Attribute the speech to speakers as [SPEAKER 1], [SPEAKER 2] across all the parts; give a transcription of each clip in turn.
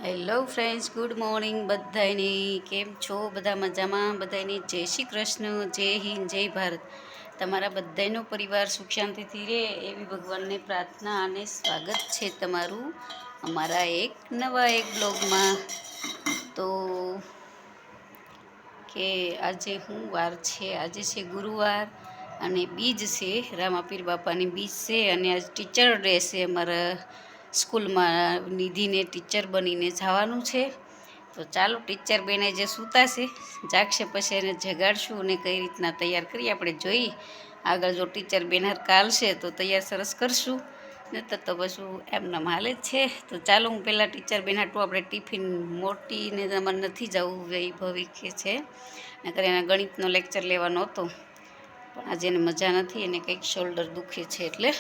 [SPEAKER 1] Hello friends, good morning બધાની. કેમ છો? બધા મજામાં? બધાની જય શ્રી કૃષ્ણ, જય હિન્દ, જય ભારત. તમારા બધાનો પરિવાર સુખ શાંતિથી રહે એવી ભગવાનને પ્રાર્થના અને સ્વાગત છે તમારું અમારા એક બ્લોગમાં. તો કે આજે વાર છે, આજે છે ગુરુવાર અને બીજ છે, રામાપીર બાપાની બીજ છે અને આજ ટીચર ડે છે. અમારા સ્કૂલમાં નિધિને ટીચર બનીને જવાનું છે. તો ચાલો, ટીચર બેને જે સૂતા છે જાગશે પછી એને જગાડશું અને કઈ રીતના તૈયાર કરી આપણે જોઈ. આગળ જો ટીચર બેન કાલશે તો તૈયાર સરસ કરશું, નહીતર તો પછી એમનામ હાલે જ છે. તો ચાલો, હું પહેલાં ટીચર બેન હાટું આપણે ટિફિન મોટીને અમારે નથી જવું, વૈભવિક છે નકર એના ગણિતનો લેક્ચર લેવાનો હતો, પણ આજે એને મજા નથી, એને કંઈક શોલ્ડર દુખે છે એટલે.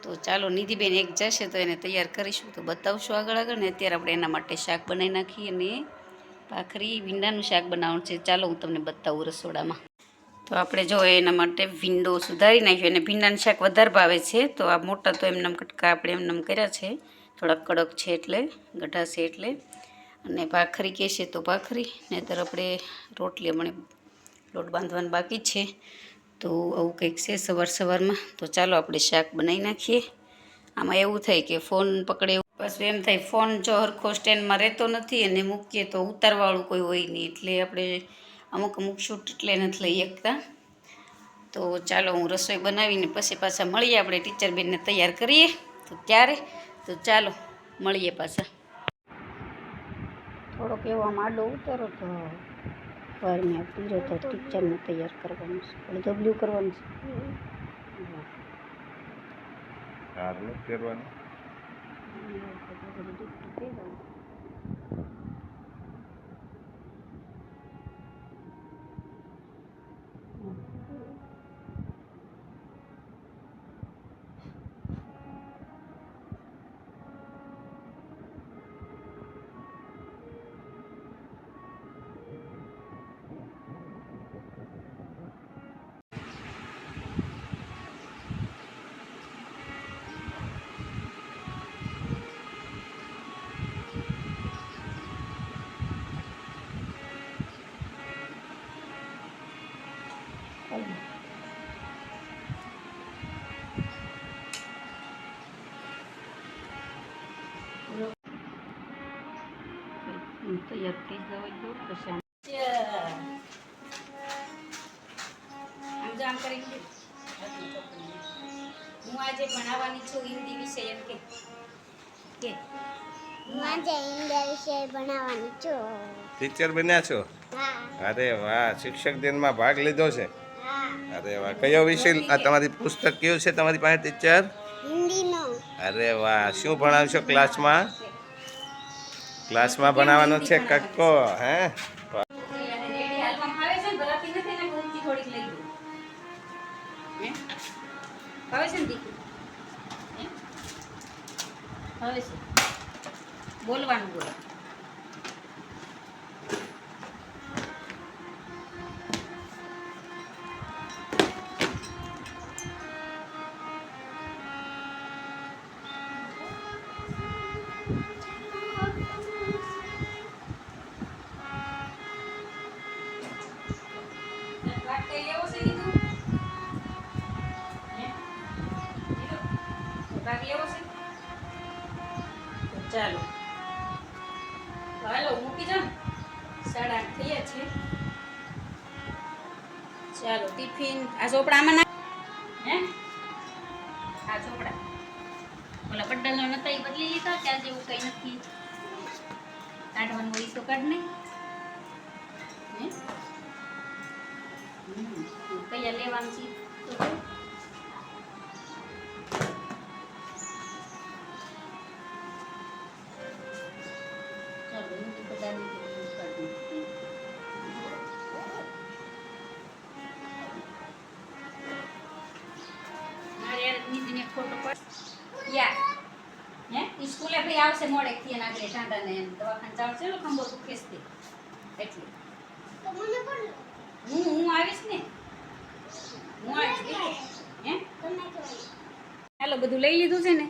[SPEAKER 1] તો ચાલો, નિધિબેન એક જશે તો એને તૈયાર કરીશું, તો બતાવશું આગળ આગળ. ને અત્યારે આપણે એના માટે શાક બનાવી નાખીએ અને ભાખરી ભીંડાનું શાક બનાવવાનું છે. ચાલો, હું તમને બતાવું રસોડામાં. તો આપણે જો એના માટે ભીંડો સુધારી નાખ્યો, અને ભીંડાનું શાક વધારે ભાવે છે. તો આ મોટા તો એમનામ કટકા આપણે એમનામ કર્યા છે, થોડાક કડક છે એટલે, ગઢા છે એટલે. અને ભાખરી કહેશે તો ભાખરી, નહીંતર આપણે રોટલી હમણે લોટ બાંધવાનું બાકી છે. તો આવું કંઈક છે સવારમાં. તો ચાલો આપણે શાક બનાવી નાખીએ. આમાં એવું થાય કે ફોન પકડે, પાછું એમ થાય ફોન જો હરખો સ્ટેન્ડમાં રહેતો નથી અને મૂકીએ તો ઉતારવાળું કોઈ હોય નહીં, એટલે આપણે અમુક શૂટ એટલે નથી લઈ શકતા. તો ચાલો, હું રસોઈ બનાવીને પછી પાછા મળીએ. આપણે ટીચર બેનને તૈયાર કરીએ તો ત્યારે. તો ચાલો મળીએ પાછા. થોડોક એવો આમ આડો ઉતારો તો વાર મેં પીરો તો ટીચરને તૈયાર કરવાનું છે, પણ ડબલ્યુ કરવાનું છે. પહેરવાનું તૈયાર થઈ જવા દો પછી આમ કરી. હું આજે ભણાવવાની છું હિન્દી વિષય, એમ કે હું આજે હિન્દી વિષય ભણાવવાની છું. ટીચર બન્યા છો? અરે વાહ! શિક્ષક દિનમાં ભાગ લીધો છે? અરે વાહ! કયો વિષય આ તમારી પુસ્તક કયું છે તમારી પાસે ટીચર? હિન્દીનો. અરે વાહ! શું ભણાવશો ક્લાસમાં? ક્લાસમાં ભણાવવાનો છે કક્કો, હે? બોલવાનું બોલ. ચાલો હાલો, મૂકી જાઓ. 8:30 થયા છે. ચાલો, ટિફિન આ ચોપડામાં નાખ. હે આ ચોપડા ઓલા બડ્ડાનો નતા એ બદલી લીધા, ત્યાં જેવું કઈ નથી. કાઢવાનું હોય તો કાઢ નહીં. કયા લેવાનું છે તો ખોટો પડ યા હે સ્કૂલે ભાઈ આવશે મોડેકથી અને આગળ ટાંડાને દવાખાને જાવ છે, ખંભો દુખે છે એટલે તો મને પણ હું આવીશ ને, હું આવીશ. હે હાલો, બધું લઈ લીધું છે ને?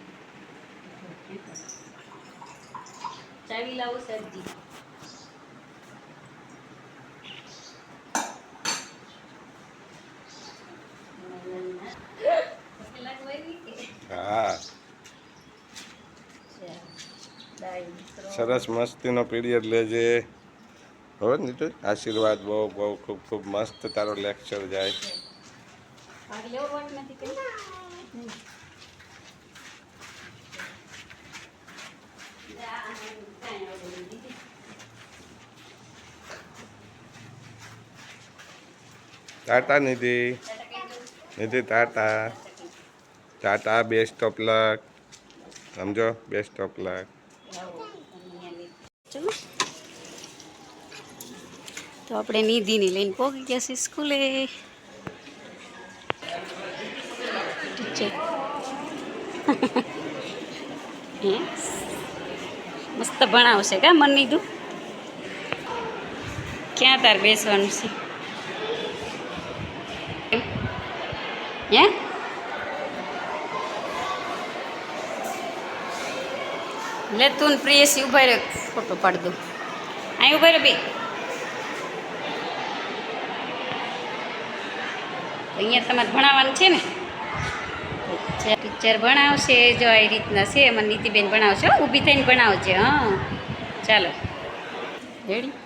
[SPEAKER 1] ચાવી લાવો સરજી.
[SPEAKER 2] હા સરસ મસ્તીનો પીરિયડ લેજે હો નીતુ. આશીર્વાદ બહુ બહુ ખૂબ ખૂબ મસ્ત તારો લેક્ચર જાય. Tata Nidhi. Nidhi tata. Tata best of luck. સમજો બેસ્ટ ઓફ લક.
[SPEAKER 1] તો આપણે નિધિને લઈને પહોંચી ગયા છીએ સ્કૂલે. મસ્ત ભણાવશે કા મન નીધું. ક્યાં તાર બેસવાનું છે હે? લે તું પ્રિયસી ઉભા રહ્યો, ફોટો પાડી દઉં. અહીં ઉભા રહ્યો બે. અહીંયા તમારે ભણાવવાનું છે ને? ટીચર ભણાવશે જો આ રીતના છે. એમાં નીતિબેન ભણાવશે. ઊભી થઈને ભણાવજે. હા ચાલો રેડી.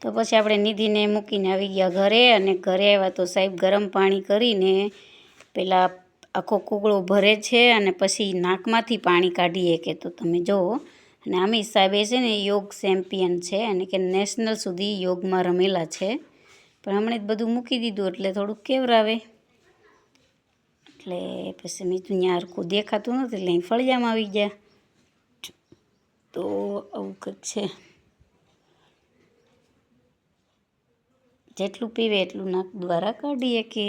[SPEAKER 1] તો પછી આપણે નિધિને મૂકીને આવી ગયા ઘરે. અને ઘરે આવ્યા તો સાહેબ ગરમ પાણી કરીને પેલા આખો કુગળો ભરે છે અને પછી નાકમાંથી પાણી કાઢીએ કે તો તમે જુઓ. અને આમી સાહેબે છે ને યોગ ચેમ્પિયન છે અને કે નેશનલ સુધી યોગમાં રમેલા છે. પણ હમણાં જ બધું મૂકી દીધું એટલે થોડુંક કેવરાવે. એટલે પછી મેં તું ત્યાં હરખું દેખાતું નથી એટલે અહીં ફળિયામાં આવી ગયા. તો આવું કંઈક છે. જેટલું પીવે એટલું નાક દ્વારા કાઢીએ કે.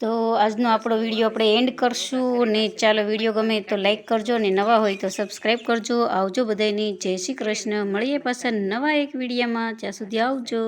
[SPEAKER 1] તો આજનો આપણો વિડીયો આપણે એન્ડ કરશું. ને ચાલો વિડીયો ગમે તો લાઈક કરજો ને નવા હોય તો સબસ્ક્રાઈબ કરજો. આવજો બધાની. જય શ્રી કૃષ્ણ. મળીએ પાછા નવા એક વિડીયોમાં. ત્યાં સુધી આવજો.